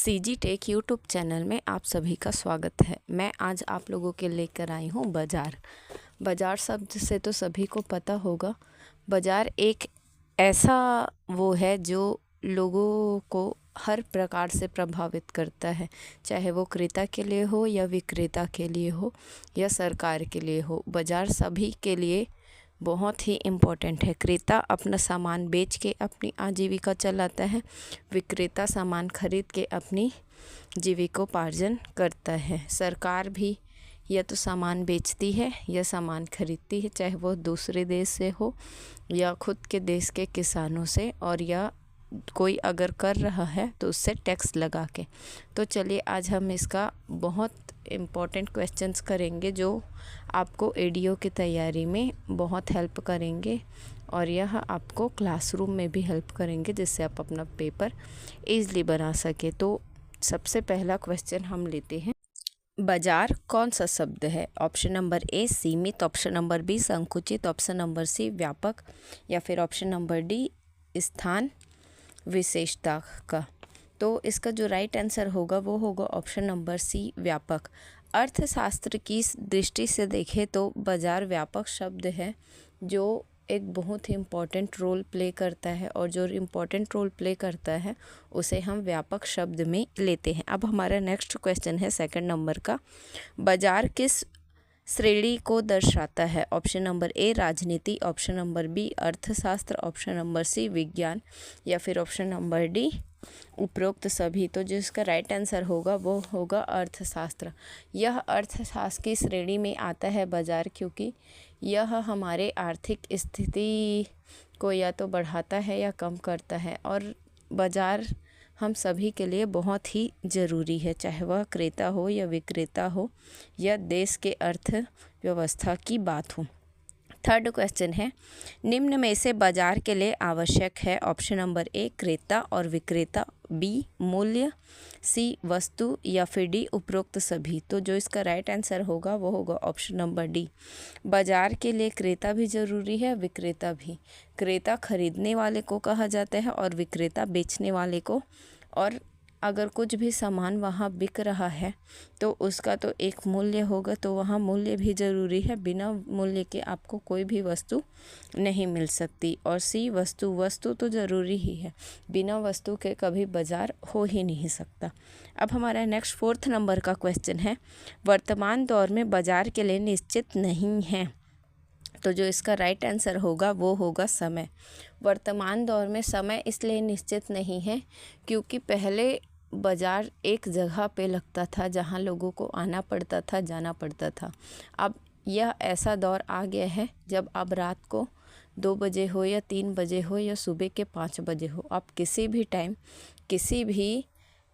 CG take YouTube channel में आप सभी का स्वागत है। मैं आज आप लोगों के लेकर आई हूँ बाज़ार। बाज़ार शब्द से तो सभी को पता होगा। बाज़ार एक ऐसा वो है जो लोगों को हर प्रकार से प्रभावित करता है, चाहे वो क्रेता के लिए हो या विक्रेता के लिए हो या सरकार के लिए हो। बाज़ार सभी के लिए बहुत ही इम्पोर्टेंट है। क्रेता अपना सामान बेच के अपनी आजीविका चलाता है, विक्रेता सामान खरीद के अपनी जीविकोपार्जन करता है। सरकार भी या तो सामान बेचती है या सामान खरीदती है, चाहे वो दूसरे देश से हो या खुद के देश के किसानों से, और या कोई अगर कर रहा है तो उससे टैक्स लगा के। तो चलिए आज हम इसका बहुत इम्पॉर्टेंट क्वेश्चंस करेंगे जो आपको एडीओ की तैयारी में बहुत हेल्प करेंगे और यह आपको क्लासरूम में भी हेल्प करेंगे, जिससे आप अपना पेपर ईज़िली बना सके। तो सबसे पहला क्वेश्चन हम लेते हैं, बाजार कौन सा शब्द है? ऑप्शन नंबर ए सीमित, ऑप्शन नंबर बी संकुचित, ऑप्शन नंबर सी व्यापक, या फिर ऑप्शन नंबर डी स्थान विशेषता का। तो इसका जो राइट आंसर होगा वो होगा ऑप्शन नंबर सी व्यापक। अर्थशास्त्र की दृष्टि से देखें तो बाजार व्यापक शब्द है जो एक बहुत ही इम्पॉर्टेंट रोल प्ले करता है, और जो इम्पॉर्टेंट रोल प्ले करता है उसे हम व्यापक शब्द में लेते हैं। अब हमारा नेक्स्ट क्वेश्चन है सेकंड नंबर का, बाजार किस श्रेणी को दर्शाता है? ऑप्शन नंबर ए राजनीति, ऑप्शन नंबर बी अर्थशास्त्र, ऑप्शन नंबर सी विज्ञान, या फिर ऑप्शन नंबर डी उपरोक्त सभी। तो जो इसका राइट आंसर होगा वो होगा अर्थशास्त्र। यह अर्थशास्त्र की श्रेणी में आता है बाजार, क्योंकि यह हमारे आर्थिक स्थिति को या तो बढ़ाता है या कम करता है, और बाजार हम सभी के लिए बहुत ही ज़रूरी है, चाहे वह क्रेता हो या विक्रेता हो या देश के अर्थव्यवस्था की बात हो। थर्ड क्वेश्चन है, निम्न में से बाजार के लिए आवश्यक है? ऑप्शन नंबर ए क्रेता और विक्रेता, बी मूल्य, सी वस्तु, या फिर डी उपरोक्त सभी। तो जो इसका राइट आंसर होगा वो होगा ऑप्शन नंबर डी। बाजार के लिए क्रेता भी ज़रूरी है, विक्रेता भी। क्रेता खरीदने वाले को कहा जाता है और विक्रेता बेचने वाले को। और अगर कुछ भी सामान वहाँ बिक रहा है तो उसका तो एक मूल्य होगा, तो वहाँ मूल्य भी ज़रूरी है। बिना मूल्य के आपको कोई भी वस्तु नहीं मिल सकती। और सी वस्तु तो ज़रूरी ही है, बिना वस्तु के कभी बाजार हो ही नहीं सकता। अब हमारा नेक्स्ट फोर्थ नंबर का क्वेश्चन है, वर्तमान दौर में बाजार के लिए निश्चित नहीं है। तो जो इसका राइट आंसर होगा वो होगा समय। वर्तमान दौर में समय इसलिए निश्चित नहीं है क्योंकि पहले बाज़ार एक जगह पे लगता था जहाँ लोगों को आना पड़ता था, जाना पड़ता था। अब यह ऐसा दौर आ गया है जब अब रात को 2 बजे हो या 3 बजे हो या सुबह के 5 बजे हो, आप किसी भी टाइम किसी भी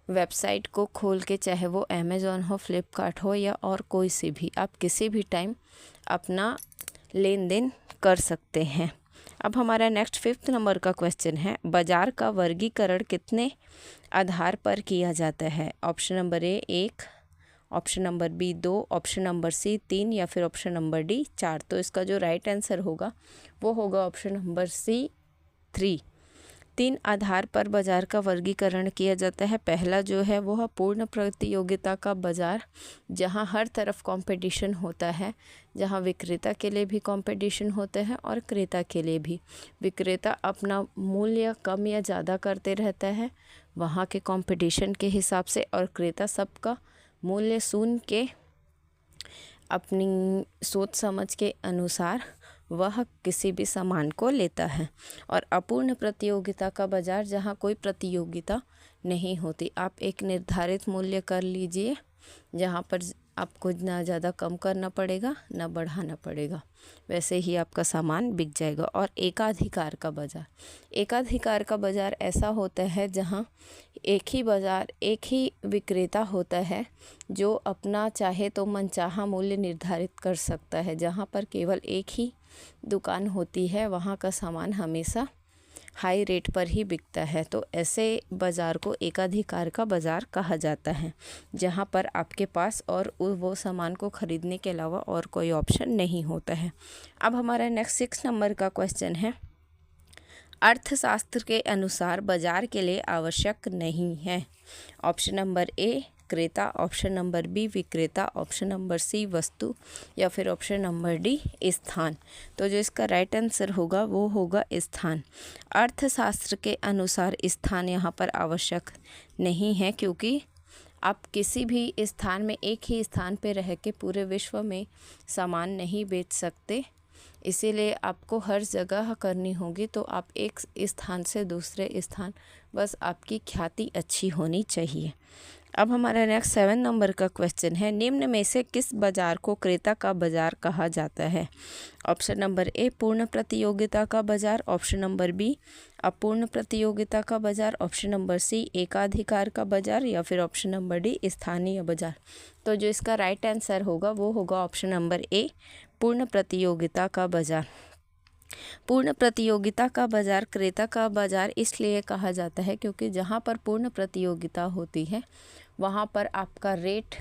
वेबसाइट को खोल के, चाहे वो अमेज़ॉन हो, फ्लिपकार्ट हो या और कोई सी भी, आप किसी भी टाइम अपना लेन देन कर सकते हैं। अब हमारा नेक्स्ट फिफ्थ नंबर का क्वेश्चन है, बाजार का वर्गीकरण कितने आधार पर किया जाता है? Option number A 1, option number B 2, option number C 3, या फिर ऑप्शन नंबर डी 4। तो इसका जो राइट आंसर होगा वो होगा ऑप्शन नंबर सी 3। 3 आधार पर बाजार का वर्गीकरण किया जाता है। पहला जो है वो है पूर्ण प्रतियोगिता का बाजार, जहां हर तरफ कंपटीशन होता है, जहां विक्रेता के लिए भी कंपटीशन होता है और क्रेता के लिए भी। विक्रेता अपना मूल्य कम या ज़्यादा करते रहता है वहां के कंपटीशन के हिसाब से, और क्रेता सबका मूल्य सुन के अपनी सोच समझ के अनुसार वह किसी भी सामान को लेता है। और अपूर्ण प्रतियोगिता का बाजार, जहाँ कोई प्रतियोगिता नहीं होती, आप एक निर्धारित मूल्य कर लीजिए जहाँ पर आपको ना ज़्यादा कम करना पड़ेगा ना बढ़ाना पड़ेगा, वैसे ही आपका सामान बिक जाएगा। और एकाधिकार का बाज़ार, एकाधिकार का बाज़ार ऐसा होता है जहाँ एक ही बाज़ार, एक ही विक्रेता होता है जो अपना चाहे तो मनचाहा मूल्य निर्धारित कर सकता है। जहाँ पर केवल एक ही दुकान होती है वहाँ का सामान हमेशा हाई रेट पर ही बिकता है। तो ऐसे बाज़ार को एकाधिकार का बाज़ार कहा जाता है, जहाँ पर आपके पास और वो सामान को ख़रीदने के अलावा और कोई ऑप्शन नहीं होता है। अब हमारा नेक्स्ट 6 नंबर का क्वेश्चन है, अर्थशास्त्र के अनुसार बाजार के लिए आवश्यक नहीं है। ऑप्शन नंबर ए क्रेता, ऑप्शन नंबर बी विक्रेता, ऑप्शन नंबर सी वस्तु या फिर ऑप्शन नंबर डी स्थान। तो जो इसका राइट आंसर होगा वो होगा स्थान। अर्थशास्त्र के अनुसार स्थान यहाँ पर आवश्यक नहीं है, क्योंकि आप किसी भी स्थान में एक ही स्थान पे रह के पूरे विश्व में सामान नहीं बेच सकते, इसीलिए आपको हर जगह करनी होगी। तो आप एक स्थान से दूसरे स्थान, बस आपकी ख्याति अच्छी होनी चाहिए। अब हमारा नेक्स्ट 7 नंबर का क्वेश्चन है, निम्न में से किस बाजार को क्रेता का बाजार कहा जाता है? ऑप्शन नंबर ए पूर्ण प्रतियोगिता का बाजार, ऑप्शन नंबर बी अपूर्ण प्रतियोगिता का बाजार, ऑप्शन नंबर सी एकाधिकार का बाजार या फिर ऑप्शन नंबर डी स्थानीय बाजार। तो जो इसका राइट आंसर होगा वो होगा ऑप्शन नंबर ए पूर्ण प्रतियोगिता का बाजार। पूर्ण प्रतियोगिता का बाजार क्रेता का बाजार इसलिए कहा जाता है क्योंकि जहाँ पर पूर्ण प्रतियोगिता होती है वहाँ पर आपका रेट,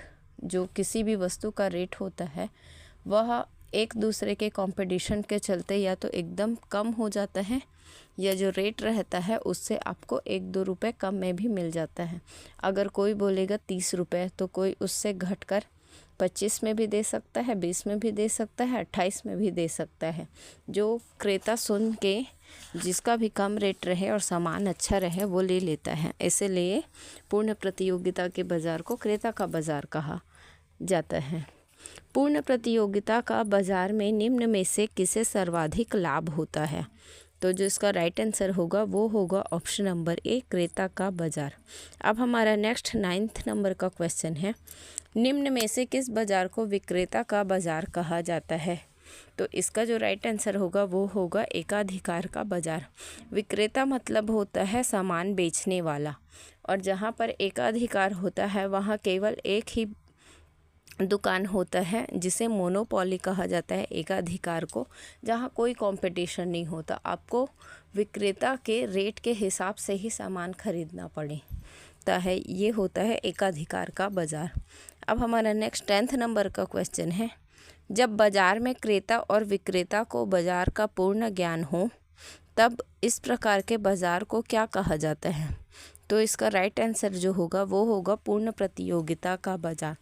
जो किसी भी वस्तु का रेट होता है, वह एक दूसरे के कंपटीशन के चलते या तो एकदम कम हो जाता है, या जो रेट रहता है उससे आपको 1-2 रुपये कम में भी मिल जाता है। अगर कोई बोलेगा 30 रुपये तो कोई उससे घटकर 25 में भी दे सकता है, 20 में भी दे सकता है, 28 में भी दे सकता है। जो क्रेता सुन के जिसका भी कम रेट रहे और सामान अच्छा रहे वो ले लेता है, इसीलिए पूर्ण प्रतियोगिता के बाज़ार को क्रेता का बाज़ार कहा जाता है। पूर्ण प्रतियोगिता का बाज़ार में निम्न में से किसे सर्वाधिक लाभ होता है? तो जो इसका राइट आंसर होगा वो होगा ऑप्शन नंबर ए क्रेता का बाज़ार। अब हमारा नेक्स्ट 9th नंबर का क्वेश्चन है, निम्न में से किस बाज़ार को विक्रेता का बाज़ार कहा जाता है? तो इसका जो राइट आंसर होगा वो होगा एकाधिकार का बाज़ार। विक्रेता मतलब होता है सामान बेचने वाला, और जहाँ पर एकाधिकार होता है वहाँ केवल एक ही दुकान होता है जिसे मोनोपोली कहा जाता है एकाधिकार को, जहाँ कोई कंपटीशन नहीं होता। आपको विक्रेता के रेट के हिसाब से ही सामान खरीदना पड़ता है, ये होता है एकाधिकार का बाज़ार। अब हमारा नेक्स्ट 10th नंबर का क्वेश्चन है, जब बाज़ार में क्रेता और विक्रेता को बाज़ार का पूर्ण ज्ञान हो तब इस प्रकार के बाज़ार को क्या कहा जाता है? तो इसका राइट आंसर जो होगा वो होगा पूर्ण प्रतियोगिता का बाज़ार।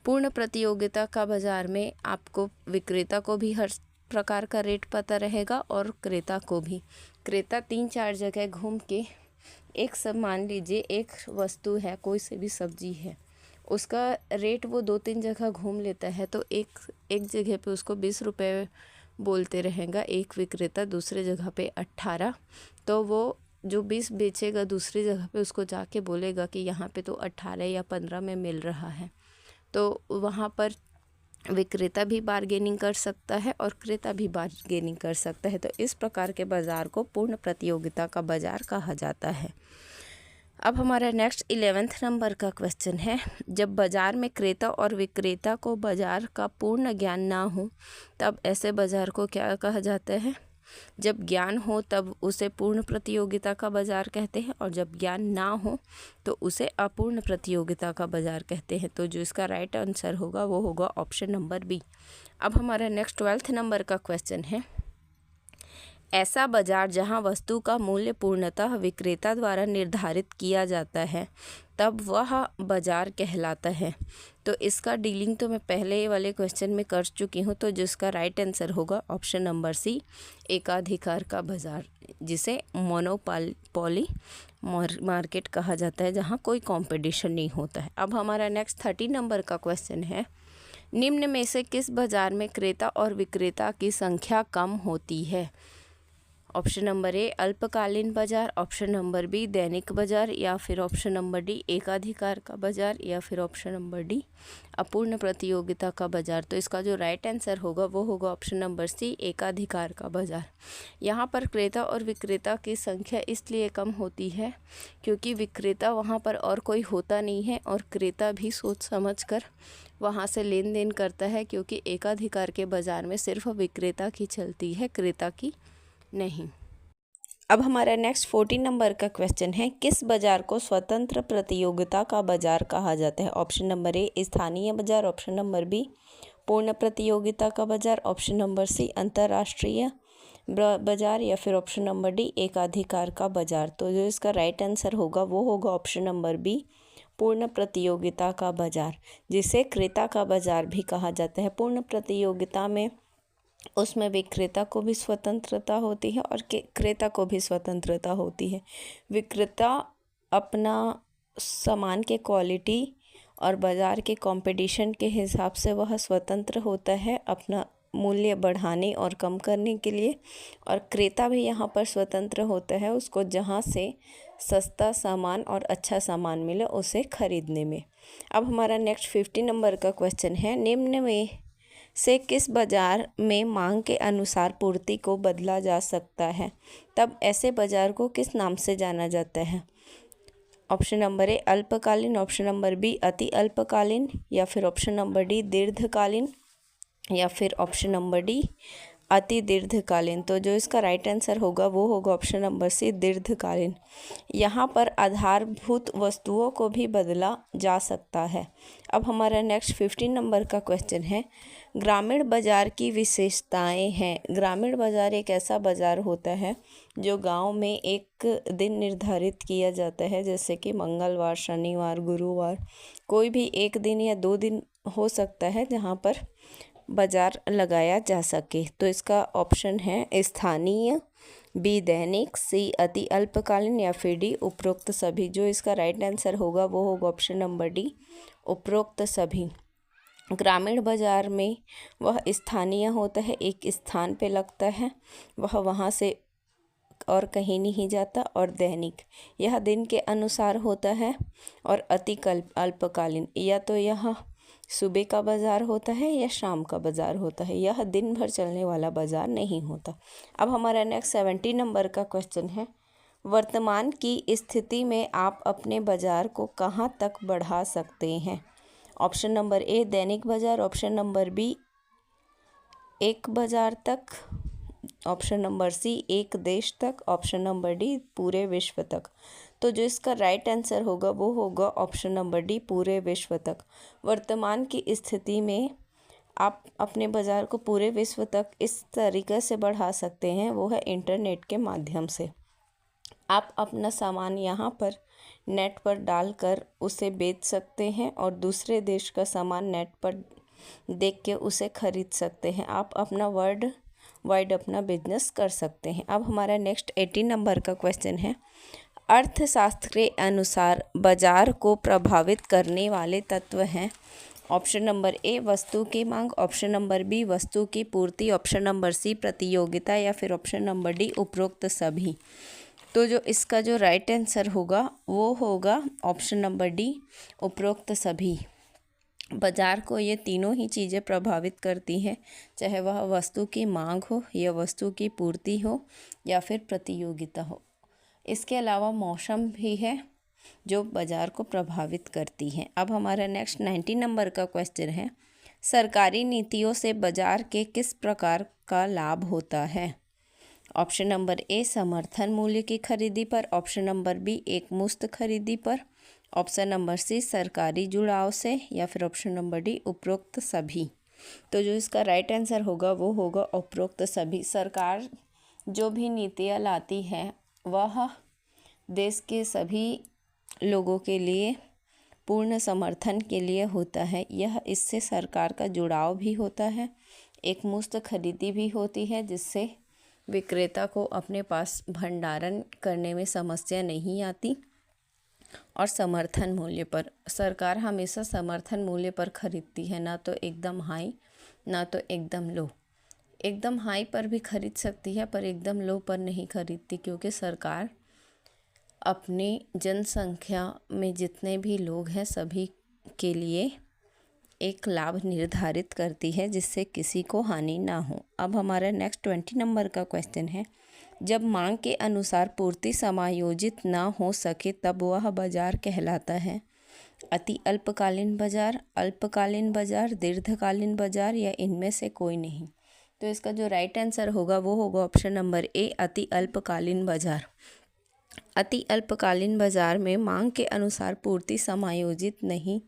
पूर्ण प्रतियोगिता का बाज़ार में आपको विक्रेता को भी हर प्रकार का रेट पता रहेगा और क्रेता को भी। क्रेता 3-4 जगह घूम के एक सब, मान लीजिए एक वस्तु है, कोई से भी सब्जी है, उसका रेट वो 2-3 जगह घूम लेता है, तो एक जगह पे उसको 20 रुपये बोलते रहेगा एक विक्रेता, दूसरे जगह पे 18। तो वो जो 20 बेचेगा दूसरी जगह पे उसको जाके बोलेगा कि यहाँ पे तो 18 या 15 में मिल रहा है। तो वहाँ पर विक्रेता भी बार्गेनिंग कर सकता है और क्रेता भी बार्गेनिंग कर सकता है। तो इस प्रकार के बाज़ार को पूर्ण प्रतियोगिता का बाज़ार कहा जाता है। अब हमारा नेक्स्ट 11th नंबर का क्वेश्चन है, जब बाज़ार में क्रेता और विक्रेता को बाज़ार का पूर्ण ज्ञान ना हो तब ऐसे बाज़ार को क्या कहा जाता है? जब ज्ञान हो तब उसे पूर्ण प्रतियोगिता का बाज़ार कहते हैं, और जब ज्ञान ना हो तो उसे अपूर्ण प्रतियोगिता का बाज़ार कहते हैं। तो जो इसका राइट आंसर होगा वो होगा ऑप्शन नंबर बी। अब हमारा नेक्स्ट 12th नंबर का क्वेश्चन है, ऐसा बाज़ार जहां वस्तु का मूल्य पूर्णतः विक्रेता द्वारा निर्धारित किया जाता है तब वह बाज़ार कहलाता है। तो इसका डीलिंग तो मैं पहले वाले क्वेश्चन में कर चुकी हूँ, तो जिसका राइट आंसर होगा ऑप्शन नंबर सी एकाधिकार का बाज़ार, जिसे मोनोपोली मार्केट कहा जाता है, जहाँ कोई कंपटीशन नहीं होता है। अब हमारा नेक्स्ट 30 नंबर का क्वेश्चन है, निम्न में से किस बाज़ार में क्रेता और विक्रेता की संख्या कम होती है? ऑप्शन नंबर ए अल्पकालीन बाज़ार, ऑप्शन नंबर बी दैनिक बाज़ार या फिर ऑप्शन नंबर डी एकाधिकार का बाज़ार या फिर ऑप्शन नंबर डी अपूर्ण प्रतियोगिता का बाज़ार। तो इसका जो राइट आंसर होगा वो होगा ऑप्शन नंबर सी एकाधिकार का बाज़ार। यहाँ पर क्रेता और विक्रेता की संख्या इसलिए कम होती है क्योंकि विक्रेता वहाँ पर और कोई होता नहीं है और क्रेता भी सोच समझ कर वहाँ से लेन देन करता है, क्योंकि एकाधिकार के बाज़ार में सिर्फ विक्रेता की चलती है, क्रेता की नहीं। अब हमारा नेक्स्ट 14 नंबर का क्वेश्चन है, किस बाज़ार को स्वतंत्र प्रतियोगिता का बाज़ार कहा जाता है? ऑप्शन नंबर ए स्थानीय बाज़ार, ऑप्शन नंबर बी पूर्ण प्रतियोगिता का बाज़ार, ऑप्शन नंबर सी अंतर्राष्ट्रीय बाजार या फिर ऑप्शन नंबर डी एकाधिकार का बाजार। तो जो इसका राइट आंसर होगा वो होगा ऑप्शन नंबर बी पूर्ण प्रतियोगिता का बाजार, जिसे क्रेता का बाजार भी कहा जाता है। पूर्ण प्रतियोगिता में उसमें विक्रेता को भी स्वतंत्रता होती है और क्रेता को भी स्वतंत्रता होती है। विक्रेता अपना सामान के क्वालिटी और बाज़ार के कंपटीशन के हिसाब से वह स्वतंत्र होता है अपना मूल्य बढ़ाने और कम करने के लिए, और क्रेता भी यहाँ पर स्वतंत्र होता है उसको जहाँ से सस्ता सामान और अच्छा सामान मिले उसे खरीदने में। अब हमारा नेक्स्ट 50 नंबर का क्वेश्चन है, निम्न में से किस बाजार में मांग के अनुसार पूर्ति को बदला जा सकता है, तब ऐसे बाजार को किस नाम से जाना जाता है। ऑप्शन नंबर ए अल्पकालीन, ऑप्शन नंबर बी अति अल्पकालीन, या फिर ऑप्शन नंबर डी दीर्घकालीन, या फिर ऑप्शन नंबर डी अति दीर्घकालीन। तो जो इसका राइट आंसर होगा वो होगा ऑप्शन नंबर सी दीर्घकालीन। यहाँ पर आधारभूत वस्तुओं को भी बदला जा सकता है। अब हमारा नेक्स्ट 15 नंबर का क्वेश्चन है, ग्रामीण बाजार की विशेषताएं हैं। ग्रामीण बाजार एक ऐसा बाजार होता है जो गांव में एक दिन निर्धारित किया जाता है, जैसे कि मंगलवार, शनिवार, गुरुवार, कोई भी एक दिन या 2 दिन हो सकता है जहां पर बाजार लगाया जा सके। तो इसका ऑप्शन है स्थानीय, बी दैनिक, सी अति अल्पकालीन, या फिर डी उपरोक्त सभी। जो इसका राइट आंसर होगा वो होगा ऑप्शन नंबर डी उपरोक्त सभी। ग्रामीण बाजार में वह स्थानीय होता है, एक स्थान पे लगता है, वह वहाँ से और कहीं नहीं जाता। और दैनिक यह दिन के अनुसार होता है। और अति अल्पकालीन या तो यह सुबह का बाज़ार होता है या शाम का बाज़ार होता है, यह दिन भर चलने वाला बाज़ार नहीं होता। अब हमारा नेक्स्ट 70 नंबर का क्वेश्चन है, वर्तमान की स्थिति में आप अपने बाज़ार को कहाँ तक बढ़ा सकते हैं। ऑप्शन नंबर ए दैनिक बाज़ार, ऑप्शन नंबर बी एक बाज़ार तक, ऑप्शन नंबर सी एक देश तक, ऑप्शन नंबर डी पूरे विश्व तक। तो जो इसका राइट आंसर होगा वो होगा ऑप्शन नंबर डी पूरे विश्व तक। वर्तमान की स्थिति में आप अपने बाज़ार को पूरे विश्व तक इस तरीके से बढ़ा सकते हैं, वो है इंटरनेट के माध्यम से। आप अपना सामान यहाँ पर नेट पर डालकर उसे बेच सकते हैं और दूसरे देश का सामान नेट पर देख के उसे खरीद सकते हैं। आप अपना वर्ल्ड वाइड अपना बिजनेस कर सकते हैं। अब हमारा नेक्स्ट 80 नंबर का क्वेश्चन है, अर्थशास्त्र के अनुसार बाजार को प्रभावित करने वाले तत्व हैं। ऑप्शन नंबर ए वस्तु की मांग, ऑप्शन नंबर बी वस्तु की पूर्ति, ऑप्शन नंबर सी प्रतियोगिता, या फिर ऑप्शन नंबर डी उपरोक्त सभी। तो जो इसका जो राइट आंसर होगा वो होगा ऑप्शन नंबर डी उपरोक्त सभी। बाजार को ये तीनों ही चीज़ें प्रभावित करती हैं, चाहे वह वस्तु की मांग हो या वस्तु की पूर्ति हो या फिर प्रतियोगिता हो। इसके अलावा मौसम भी है जो बाजार को प्रभावित करती है। अब हमारा नेक्स्ट 90 नंबर का क्वेश्चन है, सरकारी नीतियों से बाजार के किस प्रकार का लाभ होता है। ऑप्शन नंबर ए समर्थन मूल्य की खरीदी पर, ऑप्शन नंबर बी एक मुश्त खरीदी पर, ऑप्शन नंबर सी सरकारी जुड़ाव से, या फिर ऑप्शन नंबर डी उपरोक्त सभी। तो जो इसका राइट आंसर होगा वो होगा उपरोक्त सभी। सरकार जो भी नीतियाँ लाती है वह देश के सभी लोगों के लिए पूर्ण समर्थन के लिए होता है। यह इससे सरकार का जुड़ाव भी होता है, एक मुश्त खरीदी भी होती है, जिससे विक्रेता को अपने पास भंडारण करने में समस्या नहीं आती। और समर्थन मूल्य पर सरकार हमेशा समर्थन मूल्य पर खरीदती है, ना तो एकदम हाई ना तो एकदम लो। एकदम हाई पर भी खरीद सकती है पर एकदम लो पर नहीं खरीदती, क्योंकि सरकार अपनी जनसंख्या में जितने भी लोग हैं सभी के लिए एक लाभ निर्धारित करती है, जिससे किसी को हानि ना हो। अब हमारा नेक्स्ट 20 नंबर का क्वेश्चन है, जब मांग के अनुसार पूर्ति समायोजित ना हो सके तब वह बाजार कहलाता है। अति अल्पकालीन बाजार, अल्पकालीन बाजार, दीर्घकालीन बाजार, या इनमें से कोई नहीं। तो इसका जो राइट आंसर होगा वो होगा ऑप्शन नंबर ए अति अल्पकालीन बाजार। अति अल्पकालीन बाजार में मांग के अनुसार पूर्ति समायोजित नहीं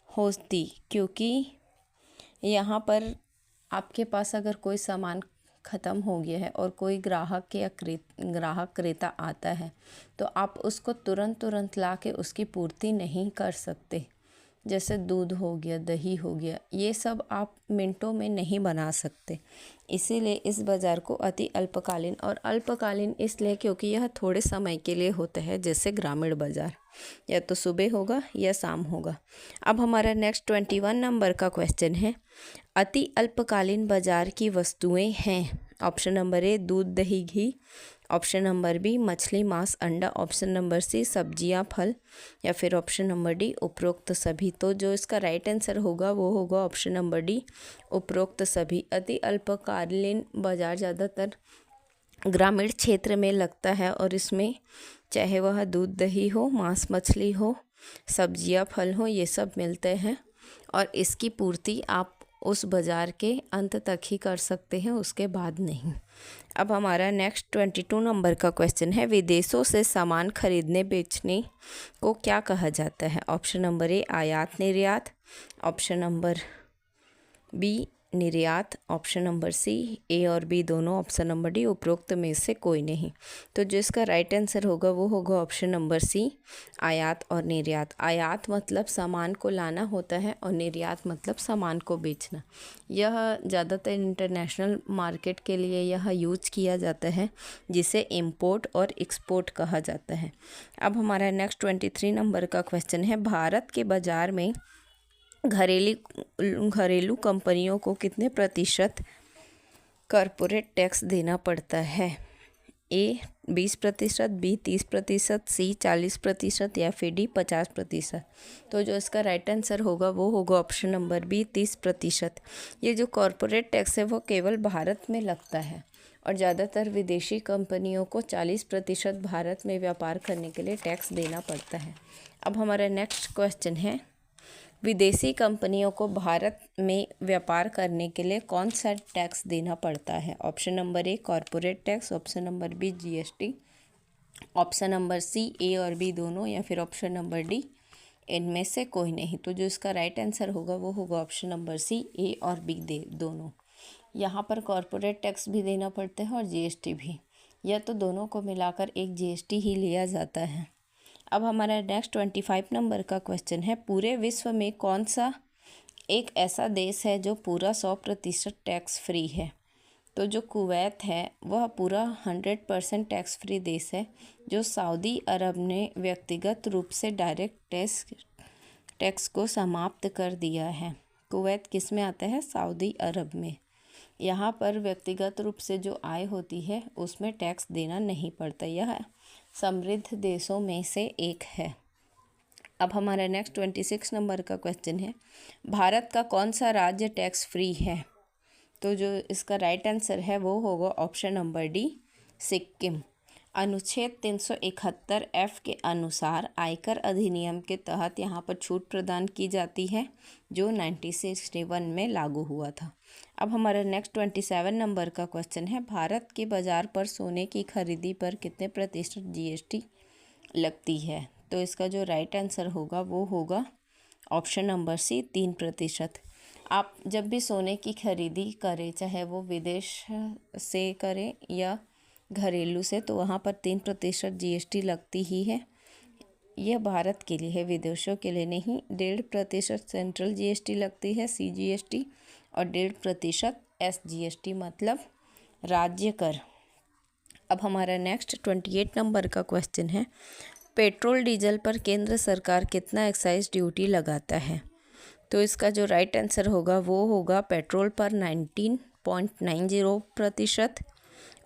होती, क्योंकि यहाँ पर आपके पास अगर कोई सामान ख़त्म हो गया है और कोई ग्राहक या ग्राहक क्रेता आता है तो आप उसको तुरंत ला के उसकी पूर्ति नहीं कर सकते। जैसे दूध हो गया, दही हो गया, ये सब आप मिनटों में नहीं बना सकते। इसीलिए इस बाज़ार को अति अल्पकालीन, और अल्पकालीन इसलिए क्योंकि यह थोड़े समय के लिए होता है, जैसे ग्रामीण बाज़ार या तो सुबह होगा या शाम होगा। अब हमारा नेक्स्ट 21 नंबर का क्वेश्चन है, अति अल्पकालीन बाज़ार की वस्तुएं हैं। ऑप्शन नंबर ए दूध दही घी, ऑप्शन नंबर बी मछली मांस अंडा, ऑप्शन नंबर सी सब्जियां फल, या फिर ऑप्शन नंबर डी उपरोक्त सभी। तो जो इसका राइट आंसर होगा वो होगा ऑप्शन नंबर डी उपरोक्त सभी। अति अल्पकालीन बाज़ार ज़्यादातर ग्रामीण क्षेत्र में लगता है और इसमें चाहे वह दूध दही हो, मांस मछली हो, सब्जियां फल हो, ये सब मिलते हैं और इसकी पूर्ति आप उस बाज़ार के अंत तक ही कर सकते हैं, उसके बाद नहीं। अब हमारा नेक्स्ट 22 नंबर का क्वेश्चन है, विदेशों से सामान खरीदने बेचने को क्या कहा जाता है। ऑप्शन नंबर ए आयात निर्यात, ऑप्शन नंबर बी निर्यात, ऑप्शन नंबर सी ए और बी दोनों, ऑप्शन नंबर डी उपरोक्त में से कोई नहीं। तो जो इसका राइट आंसर होगा वो होगा ऑप्शन नंबर सी आयात और निर्यात। आयात मतलब सामान को लाना होता है और निर्यात मतलब सामान को बेचना। यह ज़्यादातर इंटरनेशनल मार्केट के लिए यह यूज किया जाता है, जिसे इम्पोर्ट और एक्सपोर्ट कहा जाता है। अब हमारा नेक्स्ट 23 नंबर का क्वेश्चन है, भारत के बाज़ार में घरेलू कंपनियों को कितने प्रतिशत कॉरपोरेट टैक्स देना पड़ता है। ए 20%, बी 30%, सी 40% या फिर डी 50%। तो जो इसका राइट आंसर होगा वो होगा ऑप्शन नंबर बी 30%। ये जो कॉरपोरेट टैक्स है वो केवल भारत में लगता है और ज़्यादातर विदेशी कंपनियों को 40% भारत में व्यापार करने के लिए टैक्स देना पड़ता है। अब हमारा नेक्स्ट क्वेश्चन है, विदेशी कंपनियों को भारत में व्यापार करने के लिए कौन सा टैक्स देना पड़ता है। Option number A corporate tax, option number B GST, option number C A और बी दोनों, या फिर ऑप्शन नंबर डी इनमें से कोई नहीं। तो जो इसका राइट आंसर होगा वो होगा ऑप्शन नंबर सी ए और बी दोनों। यहाँ पर कॉरपोरेट टैक्स भी देना पड़ता है और जीएसटी भी, या तो दोनों को मिलाकर एक जीएसटी ही लिया जाता है। अब हमारा नेक्स्ट 25 नंबर का क्वेश्चन है, पूरे विश्व में कौन सा एक ऐसा देश है जो पूरा 100% टैक्स फ्री है। तो जो कुवैत है वह पूरा 100% टैक्स फ्री देश है, जो सऊदी अरब ने व्यक्तिगत रूप से डायरेक्ट टैक्स को समाप्त कर दिया है। कुवैत किस में आता है, सऊदी अरब में। यहाँ पर व्यक्तिगत रूप से जो आय होती है उसमें टैक्स देना नहीं पड़ता, यह समृद्ध देशों में से एक है। अब हमारा नेक्स्ट 26 नंबर का क्वेश्चन है, भारत का कौन सा राज्य टैक्स फ्री है। तो जो इसका राइट आंसर है वो होगा ऑप्शन नंबर डी सिक्किम। अनुच्छेद 371F के अनुसार आयकर अधिनियम के तहत यहाँ पर छूट प्रदान की जाती है, जो 1961 में लागू हुआ था। अब हमारा नेक्स्ट 27 नंबर का क्वेश्चन है, भारत के बाज़ार पर सोने की खरीदी पर कितने प्रतिशत जीएसटी लगती है। तो इसका जो राइट आंसर होगा वो होगा ऑप्शन नंबर सी 3%। आप जब भी सोने की खरीदी करें, चाहे वो विदेश से करें या घरेलू से, तो वहाँ पर 3% जीएसटी लगती ही है। यह भारत के लिए है, विदेशों के लिए नहीं। 1.5% सेंट्रल जीएसटी लगती है सीजीएसटी, और 1.5% एसजीएसटी मतलब राज्य कर। अब हमारा नेक्स्ट 28 नंबर का क्वेश्चन है, पेट्रोल डीजल पर केंद्र सरकार कितना एक्साइज ड्यूटी लगाता है। तो इसका जो राइट आंसर होगा वो होगा पेट्रोल पर 19.90%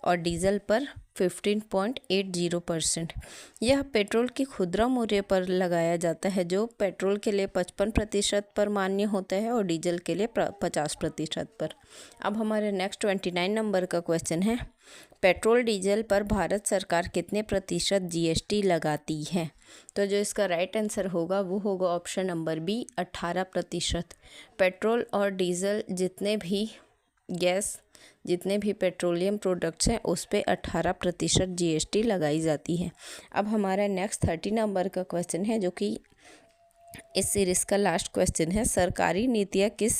और डीजल पर 15.80%। यह पेट्रोल की खुदरा मूल्य पर लगाया जाता है, जो पेट्रोल के लिए 55% पर मान्य होता है और डीजल के लिए 50% पर। अब हमारे नेक्स्ट 29 नंबर का क्वेश्चन है, पेट्रोल डीजल पर भारत सरकार कितने प्रतिशत जीएसटी लगाती है। तो जो इसका राइट आंसर होगा वो होगा ऑप्शन नंबर बी 18%। पेट्रोल और डीजल जितने भी पेट्रोलियम प्रोडक्ट्स हैं उस पे 18% जीएसटी लगाई जाती है। अब हमारा नेक्स्ट 30 नंबर का क्वेश्चन है, जो कि इस सीरीज़ का लास्ट क्वेश्चन है, सरकारी नीतियाँ किस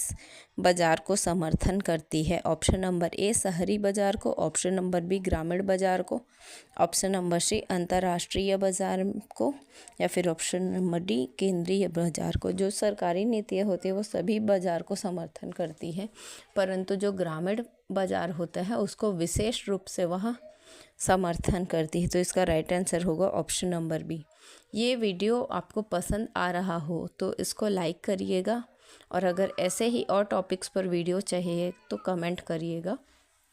बाजार को समर्थन करती है? ऑप्शन नंबर ए शहरी बाजार को, ऑप्शन नंबर बी ग्रामीण बाजार को, ऑप्शन नंबर सी अंतर्राष्ट्रीय बाजार को, या फिर ऑप्शन नंबर डी केंद्रीय बाजार को। जो सरकारी नीतियाँ होती है वो सभी बाजार को समर्थन करती है, परंतु जो ग्रामीण बाजार होता है उसको विशेष रूप से वह समर्थन करती है। तो इसका राइट आंसर होगा ऑप्शन नंबर बी। ये वीडियो आपको पसंद आ रहा हो तो इसको लाइक करिएगा, और अगर ऐसे ही और टॉपिक्स पर वीडियो चाहिए तो कमेंट करिएगा।